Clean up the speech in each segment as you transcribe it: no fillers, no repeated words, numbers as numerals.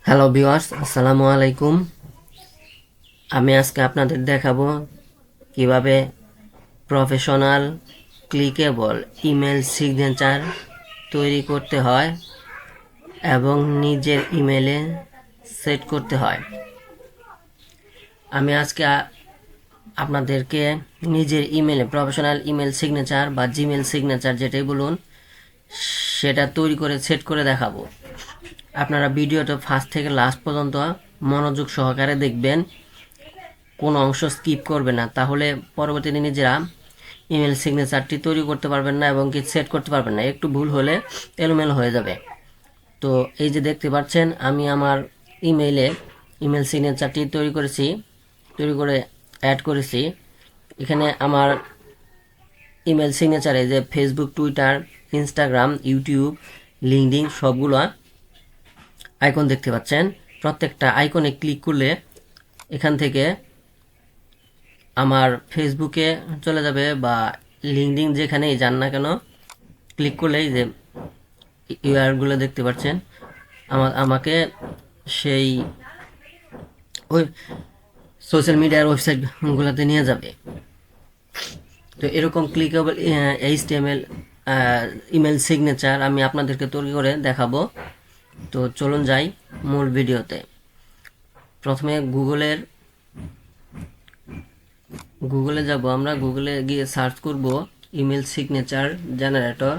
Hello viewers, আসসালামু আলাইকুম। আমি আজকে আপনাদের দেখাবো কিভাবে প্রফেশনাল ক্লিকেবল ইমেল সিগনেচার তৈরি করতে হয় এবং নিজের ইমেলে সেট করতে হয়। আমি আজকে আপনাদেরকে নিজের ইমেলে প্রফেশনাল ইমেল সিগনেচার বা জিমেল সিগনেচার যেটাই বলুন সেটা তৈরি করে সেট করে দেখাবো। আপনারা ভিডিওটা ফার্স্ট থেকে লাস্ট পর্যন্ত মনোযোগ সহকারে দেখবেন, কোনো অংশ স্কিপ করবে না, তাহলে পরবর্তীতে নিজেরা ইমেল সিগনেচারটি তৈরি করতে পারবেন না এবং কি সেট করতে পারবেন না। একটু ভুল হলে এলোমেলো হয়ে যাবে। তো এই যে দেখতে পাচ্ছেন, আমি আমার ইমেল সিগনেচারটি তৈরি করে অ্যাড করেছি। এখানে আমার ইমেল সিগনেচারে যে Facebook, Twitter, Instagram, YouTube, LinkedIn সবগুলো আইকন দেখতে পাচ্ছেন। প্রত্যেকটা আইকনে ক্লিক করলে এখান থেকে আমার ফেসবুকে চলে যাবে বা লিঙ্কডইন যেখানেই যান না কেন, ক্লিক করলেই যে ইউআরগুলো দেখতে পাচ্ছেন আমাকে সেই ওই সোশ্যাল মিডিয়ার ওয়েবসাইটগুলোতে নিয়ে যাবে। তো এরকম ক্লিকেবল এইচটিএমএল ইমেল সিগনেচার আমি আপনাদেরকে তৈরি করে দেখাবো। তো চলুন যাই মূল ভিডিওতে। প্রথমে গুগলে যাব। আমরা গুগলে গিয়ে সার্চ করব ইমেল সিগনেচার জেনারেটর।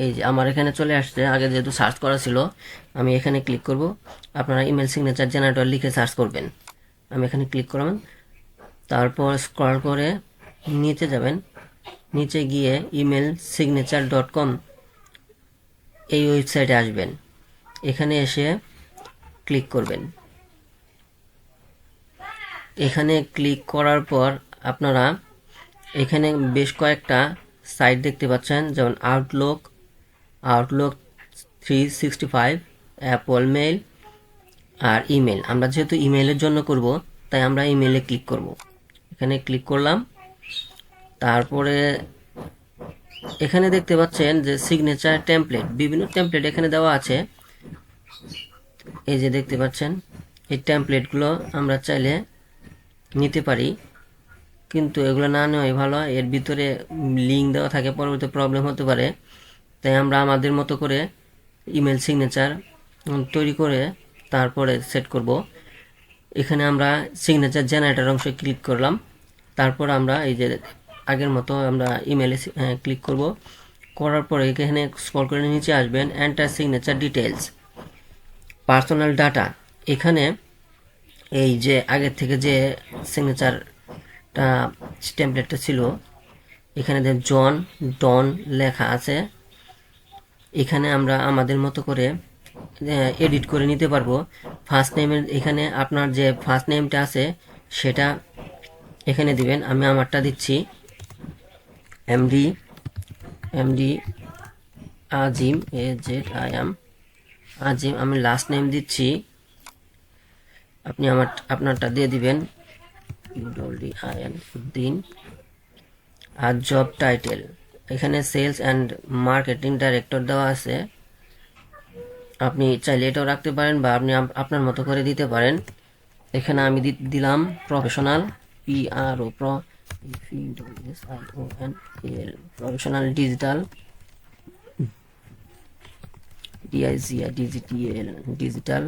এই যে আমার এখানে চলে আসছে, আগে যেহেতু সার্চ করা ছিল আমি এখানে ক্লিক করব। আপনারা ইমেল সিগনেচার জেনারেটর লিখে সার্চ করবেন। আমি এখানে ক্লিক করলাম, তারপর স্ক্রল করে নিচে যাবেন। নিচে গিয়ে emailsignature.com এই ওয়েবসাইটে আসবেন। এখানে এসে ক্লিক করবেন। এখানে ক্লিক করার পর আপনারা এখানে বেশ কয়েকটা সাইট দেখতে পাচ্ছেন, যেমন আউটলুক 365, অ্যাপল মেইল আর ইমেল। আমরা যেহেতু ইমেলের জন্য করব, তাই আমরা ইমেলে ক্লিক করব। এখানে ক্লিক করলাম। তারপরে এখানে দেখতে পাচ্ছেন যে সিগনেচার টেমপ্লেট, বিভিন্ন টেমপ্লেট এখানে দেওয়া আছে। এই যে দেখতে পাচ্ছেন, এই টেমপ্লেটগুলো আমরা চাইলে নিতে পারি, কিন্তু এগুলো না নেওয়াই ভালো। এর ভিতরে লিঙ্ক দেওয়া থাকে, পরবর্তী প্রবলেম হতে পারে। তাই আমরা আমাদের মতো করে ইমেল সিগনেচার তৈরি করে তারপরে সেট করব। এখানে আমরা সিগনেচার জেনারেটর অংশে ক্লিক করলাম। তারপর আমরা এই যে আগের মতো আমরা ইমেলে ক্লিক করব। করার পরে এখানে স্ক্রল করে নিচে আসবেন, enter signature details, personal data. এখানে এই যে আগের থেকে যে সিগনেচারটা টেমপ্লেটটা ছিল, এখানে জন ডন লেখা আছে। এখানে আমরা আমাদের মতো করে এডিট করে নিতে পারবো। ফার্স্ট নেমের এখানে আপনার যে ফার্স্ট নেমটা আছে সেটা এখানে দিবেন। আমি আমারটা দিচ্ছি এমডি আজিম, AZIM আজিম। আমি লাস্ট নেম দিচ্ছি, আপনি আপনারটা দিয়ে দিবেন UDIN উদ্দিন। আর জব টাইটেল এখানে সেলস অ্যান্ড মার্কেটিং ডাইরেক্টর দেওয়া আছে। আপনি চাইলে এটাও রাখতে পারেন বা আপনি আপনার মতো করে দিতে পারেন। এখানে আমি দিলাম professional, professional digital, digital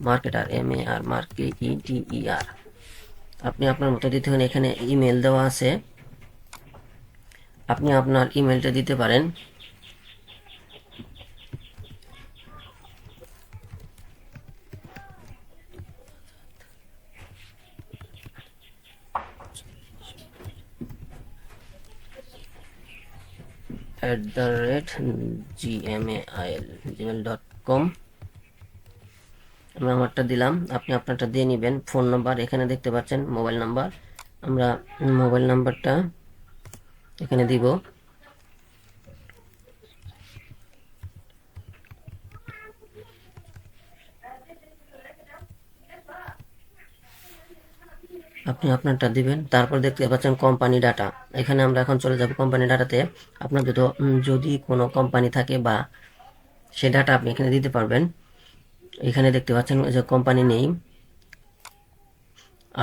marketer, MAR আপনি আপনার মতো দিতে পারেন। এখানে ইমেল দেওয়া আছে, আপনি আপনার ইমেলটা দিতে পারেন। @gmail.com আমি আমারটা দিলাম, আপনি আপনারটা দিয়ে নেবেন। ফোন নাম্বার এখানে দেখতে পাচ্ছেন, মোবাইল নাম্বার, আমরা মোবাইল নাম্বারটা এখানে দিব। আপনি আপনারটা দিবেন। তারপর দেখতে পাচ্ছেন কোম্পানি ডাটা। এখানে আমরা এখন চলে যাব কোম্পানি ডাটাতে। আপনার যদি কোনো কোম্পানি থাকে বা সেই ডাটা আপনি এখানে দিতে পারবেন। এখানে দেখতে পাচ্ছেন যে কোম্পানি নেম,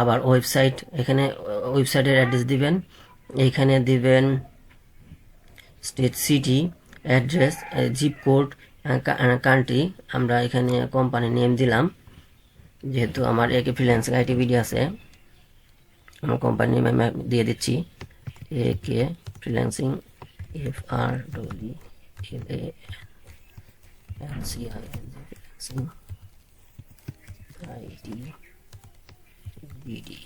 আবার ওয়েবসাইট, এখানে ওয়েবসাইটের অ্যাড্রেস দিবেন, এইখানে দিবেন state, city, address, zip code, country. আমরা এখানে কোম্পানি নেম দিলাম, যেহেতু আমার একে ফ্রিল্যান্সিং আইটি ভিডিও আছে, আমার কোম্পানি নেম আমি দিয়ে দিচ্ছি একে ফ্রিল্যান্সিং, FREELANCING আইটি ভিডি।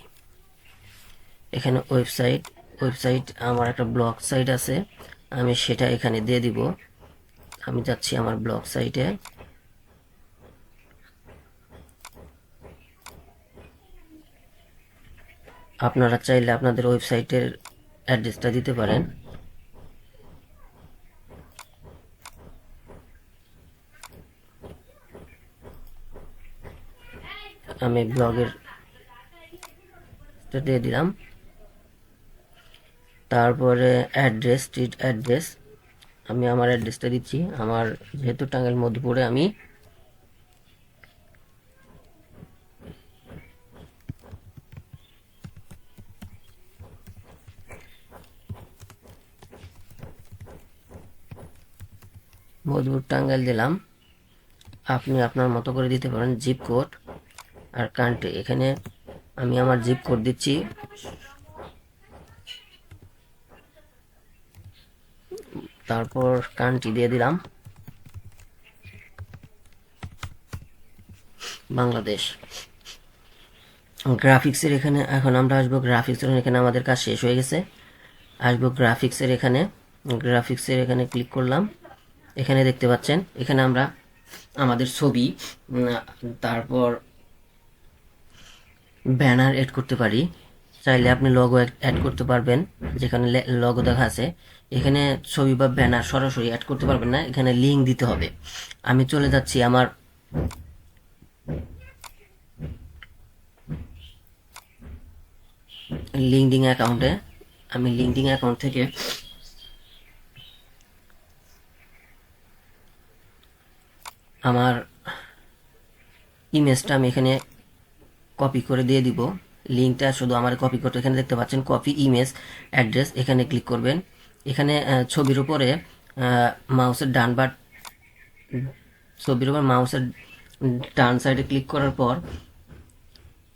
এখানে ওয়েবসাইট আমার একটা ব্লগ সাইট আছে, আমি সেটা এখানে দিয়ে দিব। আমি যাচ্ছি আমার ব্লগ সাইটে। আপনারা চাইলে আপনাদের ওয়েবসাইটের অ্যাড্রেসটা দিতে পারেন। আমি ব্লগের দিয়ে দিলাম। তারপরে অ্যাড্রেস, স্ট্রিট অ্যাড্রেস, আমি আমার অ্যাড্রেসটা দিচ্ছি। আমার যেহেতু টাঙ্গাইল মধুপুরে, আমি মধুপুর টাঙ্গাইল দিলাম। আপনি আপনার মতো করে দিতে পারেন জিপ কোড আর কান্ট্রি। এখানে আমি আমার জিপ কোড দিচ্ছি, তারপর কান্ট্রি দিয়ে দিলাম বাংলাদেশ। গ্রাফিক্সের এখানে এখন আমরা আসবো গ্রাফিক্সের, এখানে আমাদের কাজ শেষ হয়ে গেছে। আসবো গ্রাফিক্সের এখানে ক্লিক করলাম। এখানে দেখতে পাচ্ছেন, এখানে আমরা আমাদের ছবি, তারপর ব্যানার অ্যাড করতে পারি। চাইলে আপনি লগো অ্যাড করতে পারবেন, যেখানে লগো দেখা আছে। এখানে ছবি বা ব্যানার সরাসরি অ্যাড করতে পারবেন না, এখানে লিঙ্ক দিতে হবে। আমি চলে যাচ্ছি আমার লিঙ্কডিন অ্যাকাউন্টে। আমি লিঙ্কডিন অ্যাকাউন্ট থেকে আমার ইমেজটা আমি এখানে কপি করে দিয়ে দিব। লিঙ্কটা শুধু আমার কপি করতে, এখানে দেখতে পাচ্ছেন কপি ইমেজ অ্যাড্রেস, এখানে ক্লিক করবেন। এখানে ছবির উপরে মাউসের ডান সাইডে ক্লিক করার পর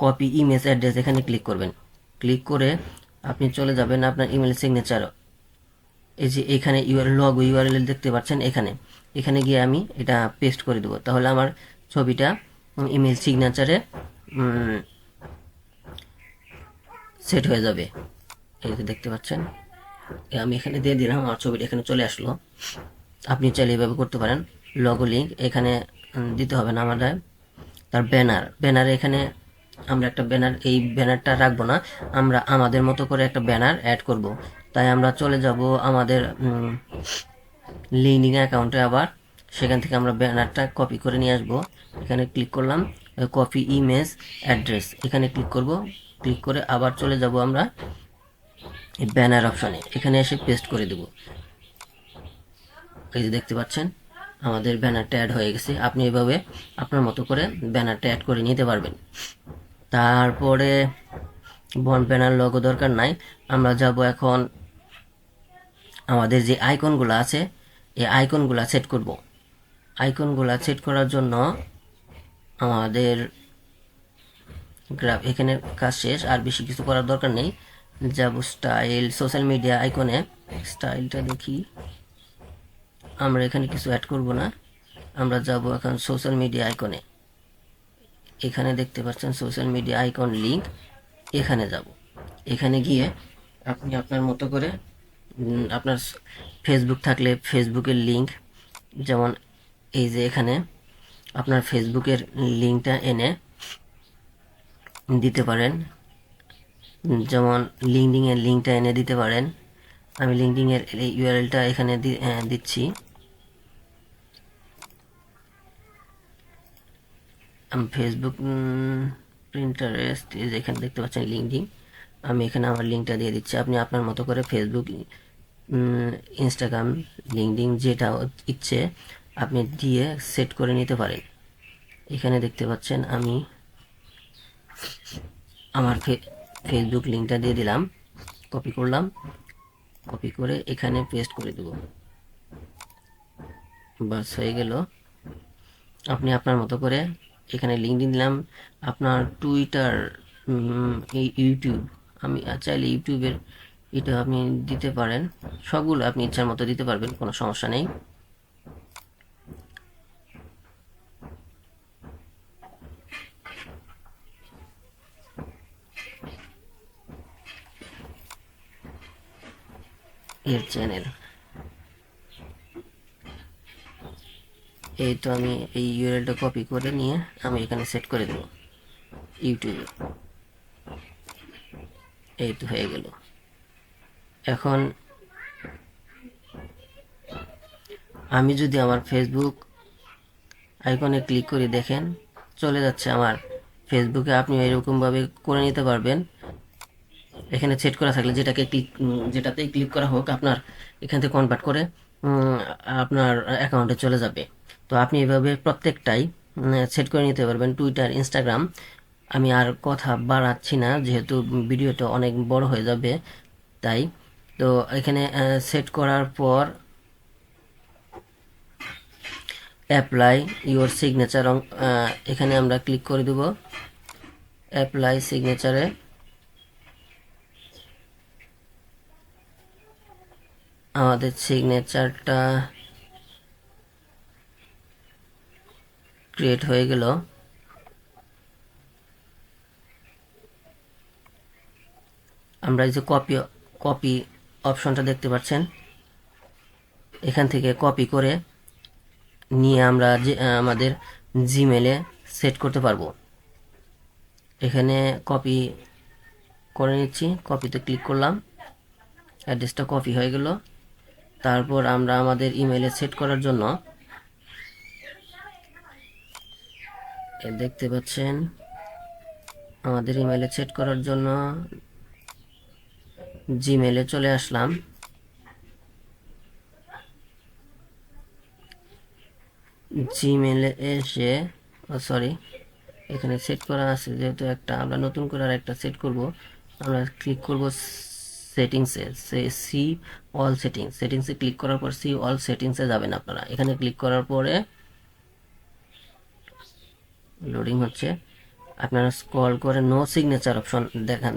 কপি ইমেজ অ্যাড্রেস এখানে ক্লিক করবেন। ক্লিক করে আপনি চলে যাবেন আপনার ইমেল সিগনেচার। এই যে এখানে লগো ইউআরএল দেখতে পাচ্ছেন, এখানে গিয়ে আমি এটা পেস্ট করে দেবো। তাহলে আমার ছবিটা ইমেল সিগনেচারে সেট হয়ে যাবে। এই যে দেখতে পাচ্ছেন, আমি এখানে দিয়ে দিলাম, আমার ছবিটা এখানে চলে আসলো। আপনি চাইলে এভাবে করতে পারেন। লগো লিঙ্ক এখানে দিতে হবে না আমাদের। তার ব্যানার এখানে আমরা একটা ব্যানার, এই ব্যানারটা রাখবো না, আমরা আমাদের মতো করে একটা ব্যানার অ্যাড করব। তাই আমরা চলে যাব আমাদের লিঙ্কডিন অ্যাকাউন্টে, আবার সেখান থেকে আমরা ব্যানারটা কপি করে নিয়ে আসবো। এখানে ক্লিক করলাম, কপি ইমেজ অ্যাড্রেস, এখানে ক্লিক করব। ক্লিক করে আবার চলে যাব আমরা এই ব্যানার অপশনে, এখানে এসে পেস্ট করে দেব। এই যে দেখতে পাচ্ছেন আমাদের ব্যানারটা অ্যাড হয়ে গেছে। আপনি এভাবে আপনার মতো করে ব্যানারটা অ্যাড করে নিতে পারবেন। তারপরে ব্যানার লগো দরকার নাই, আমরা যাব এখন আমাদের যে আইকনগুলো আছে, এই আইকনগুলো সেট করব। আইকনগুলো সেট করার জন্য আমাদের এখানে কাজ শেষ, আর বেশি কিছু করার দরকার নেই। যাব স্টাইল, সোশ্যাল মিডিয়া আইকনে, স্টাইলটা দেখি, আমরা এখানে কিছু অ্যাড করব না, আমরা যাব এখন সোশ্যাল মিডিয়া আইকনে। এখানে দেখতে পাচ্ছেন সোশ্যাল মিডিয়া আইকন লিঙ্ক, এখানে যাব। এখানে গিয়ে আপনি আপনার মতো করে আপনার ফেসবুক থাকলে ফেসবুকের লিঙ্ক, যেমন এই যে এখানে আপনার ফেসবুকের লিঙ্কটা এনে দিতে পারেন, যেমন লিঙ্কডিনের লিঙ্কটা এনে দিতে পারেন। আমি লিঙ্কডিনের এই ইউআরএলটা এখানে দিচ্ছি। আমি ফেসবুক, প্রিন্টারেস্ট, এখানে দেখতে পাচ্ছেন লিঙ্কডিন, আমি এখানে আমার লিঙ্কটা দিয়ে দিচ্ছি। আপনি আপনার মতো করে ফেসবুক, ইনস্টাগ্রাম, লিঙ্কডিন যেটা ইচ্ছে আপনি দিয়ে সেট করে নিতে পারেন। এখানে দেখতে পাচ্ছেন আমি আমার ফেসবুক লিঙ্কটা দিয়ে দিলাম, কপি করলাম, কপি করে এখানে পেস্ট করে দেব। বাস হয়ে গেল। আপনি আপনার মতো করে এখানে লিঙ্ক দিলাম। আপনার টুইটার, এই ইউটিউব, আমি চাইলে ইউটিউবের এটা আপনি দিতে পারেন। সবগুলো আপনি ইচ্ছার মতো দিতে পারবেন, কোনো সমস্যা নেই। এর চ্যানেল, এই তো আমি এই ইউআরএলটা কপি করে নিয়ে আমি এখানে সেট করে দেব ইউটিউবে। এই তো হয়ে গেল। এখন আমি যদি আমার ফেসবুক আইকনে ক্লিক করে দেখেন, চলে যাচ্ছে আমার ফেসবুকে। আপনি এরকমভাবে করে নিতে পারবেন। এখানে সেট করা থাকলে যেটাতেই ক্লিক করা হোক, আপনার এখান থেকে কনভার্ট করে আপনার অ্যাকাউন্টে চলে যাবে। তো আপনি এভাবে প্রত্যেকটাই সেট করে নিতে পারবেন। টুইটার, ইনস্টাগ্রাম, আমি আর কথা বাড়াচ্ছি না যেহেতু ভিডিওটা অনেক বড় হয়ে যাবে, তাই। তো এখানে সেট করার পর অ্যাপ্লাই ইওর সিগনেচার, এখানে আমরা ক্লিক করে দেব অ্যাপ্লাই সিগনেচারে। আমাদের সিগনেচারটা ক্রিয়েট হয়ে গেল। আমরা এই যে কপি অপশনটা দেখতে পাচ্ছেন, এখান থেকে কপি করে নিয়ে আমরা যে আমাদের জিমেলে সেট করতে পারবো। এখানে কপি করে নিচ্ছি, কপিতে ক্লিক করলাম, অ্যাড্রেসটা কপি হয়ে গেল। তারপর আমরা আমাদের ইমেলে সেট করার জন্য দেখতে পাচ্ছেন আমাদের ইমেলে সেট করার জন্য জিমেলে চলে আসলাম। জিমেলে এসে, সরি, এখানে সেট করা আছে যেহেতু একটা, আমরা নতুন করে আর একটা সেট করব। আমরা ক্লিক করব সেটিংসে, সি অল সেটিংসে ক্লিক করার পর সি অল সেটিংসে যাবেন আপনারা। এখানে ক্লিক করার পরে লোডিং হচ্ছে, আপনারা স্ক্রল করে নো সিগনেচার অপশন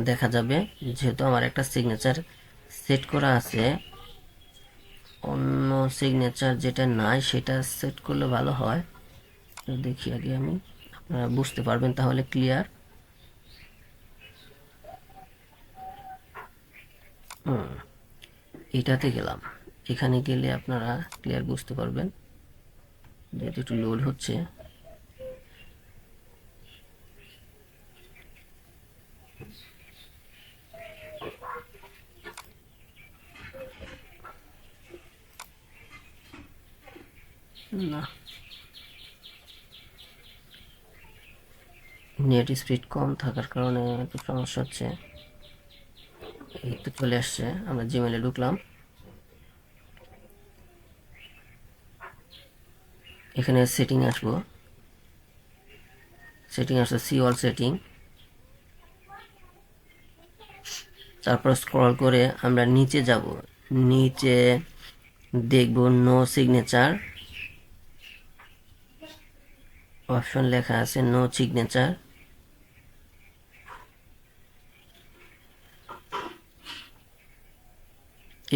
দেখা যাবে। যেহেতু আমার একটা সিগনেচার সেট করা আছে, অন্য সিগনেচার যেটা নাই সেটা সেট করলে ভালো হয়। দেখি আগে আমি, আপনারা বুঝতে পারবেন তাহলে ক্লিয়ার। এটাতে গেলাম, এখানে গেলে আপনারা ক্লিয়ার বুঝতে পারবেন, যেহেতু একটু লোড হচ্ছে। না, নেট স্পিড কম থাকার কারণে একটু সমস্যা হচ্ছে। এই তো চলে আসছে, আমরা জিমেলে ঢুকলাম। এখানে সেটিং আসবো, সেটিং আসছে সি অল সেটিং। তারপর স্ক্রল করে আমরা নিচে যাব, নিচে দেখব নো সিগনেচার অপশন লেখা আছে, নো সিগনেচার।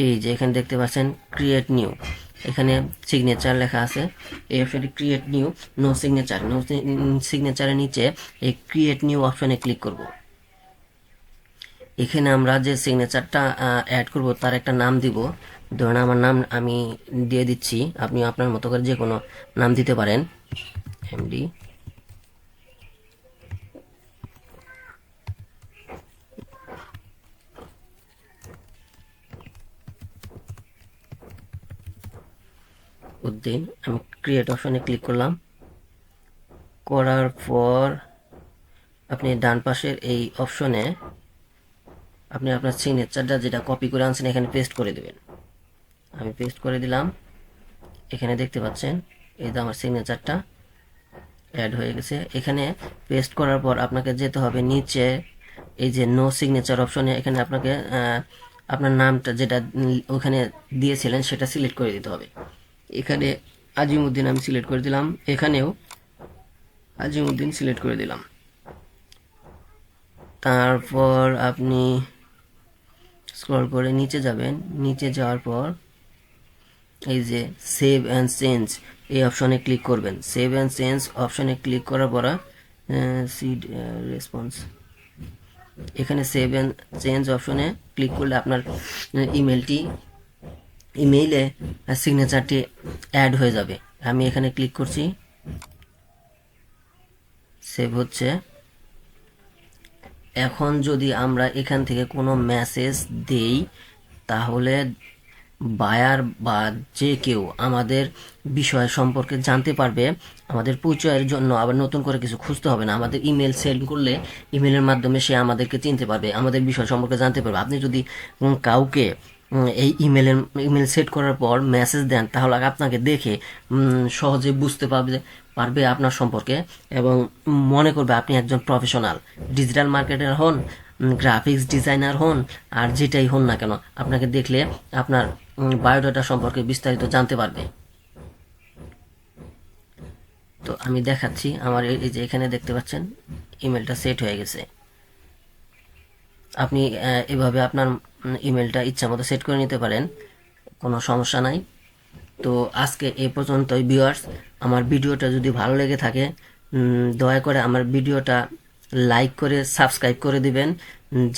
এই যে এখানে দেখতে পাচ্ছেন ক্রিয়েট নিউ, এখানে সিগনেচার লেখা আছে। এই অপশনে create new, no signature, no সিগনেচারের নিচে এই ক্রিয়েট নিউ অপশনে ক্লিক করব। এখানে আমরা যে সিগনেচারটা অ্যাড করব তার একটা নাম দিব। ধরুন আমার নাম আমি দিয়ে দিচ্ছি, আপনি আপনার মতো করে যে কোনো নাম দিতে পারেন। এমডি, উদ্দিন। আমি ক্রিয়েট অপশনে ক্লিক করলাম, করার পর আপনি ডান পাশের এই অপশনে আপনি আপনার সিগনেচারটা যেটা কপি করে আনছেন এখানে পেস্ট করে দেবেন। আমি পেস্ট করে দিলাম, এখানে দেখতে পাচ্ছেন এই যে আমার সিগনেচারটা অ্যাড হয়ে গেছে। এখানে পেস্ট করার পর আপনাকে যেতে হবে নিচে, এই যে নো সিগনেচার অপশনে, এখানে আপনাকে আপনার নামটা যেটা ওখানে দিয়েছিলেন সেটা সিলেক্ট করে দিতে হবে। এখানে আজিমউদ্দিন আমি সিলেক্ট করে দিলাম, এখানেও আজিমউদ্দিন সিলেক্ট করে দিলাম। তারপর আপনি স্ক্রল করে নিচে যাবেন, নিচে যাওয়ার পর এই যে সেভ অ্যান্ড চেঞ্জ এই অপশনে ক্লিক করবেন। সেভ অ্যান্ড চেঞ্জ অপশনে ক্লিক করার পর সিড রেসপন্স, এখানে সেভ অ্যান্ড চেঞ্জ অপশনে ক্লিক করলে আপনার ইমেইলে সিগনেচারটি অ্যাড হয়ে যাবে। আমি এখানে ক্লিক করছি, সেভ হচ্ছে। এখন যদি আমরা এখান থেকে কোনো মেসেজ দেই তাহলে বায়ার বা যে কেউ আমাদের বিষয় সম্পর্কে জানতে পারবে। আমাদের পরিচয়ের জন্য আবার নতুন করে কিছু খুঁজতে হবে না। আমাদের ইমেল সেন্ড করলে ইমেলের মাধ্যমে সে আমাদেরকে চিনতে পারবে, আমাদের বিষয় সম্পর্কে জানতে পারবে। আপনি যদি কাউকে এই ইমেল সেট করার পর মেসেজ দেন তাহলে আপনাকে দেখে সহজে বুঝতে পারবে আপনার সম্পর্কে এবং মনে করবে আপনি একজন প্রফেশনাল। ডিজিটাল মার্কেটার হন, গ্রাফিক্স ডিজাইনার হন, আর যেটাই হন না কেন, আপনাকে দেখলে আপনার বায়োডাটা সম্পর্কে বিস্তারিত জানতে পারবে। তো আমি দেখাচ্ছি, আমার এই যে এখানে দেখতে পাচ্ছেন ইমেলটা সেট হয়ে গেছে। আপনি এভাবে আপনার ইমেলটা ইচ্ছা মতো সেট করে নিতে পারেন, কোনো সমস্যা নাই। তো আজকে এই পর্যন্তই ভিউয়ার্স। আমার ভিডিওটা যদি ভালো লেগে থাকে দয়া করে আমার ভিডিওটা লাইক করে সাবস্ক্রাইব করে দিবেন,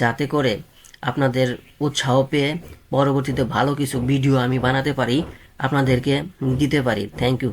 যাতে করে আপনাদের উৎসাহ পেয়ে পরবর্তীতে ভালো কিছু ভিডিও আমি বানাতে পারি, আপনাদেরকে দিতে পারি। Thank you.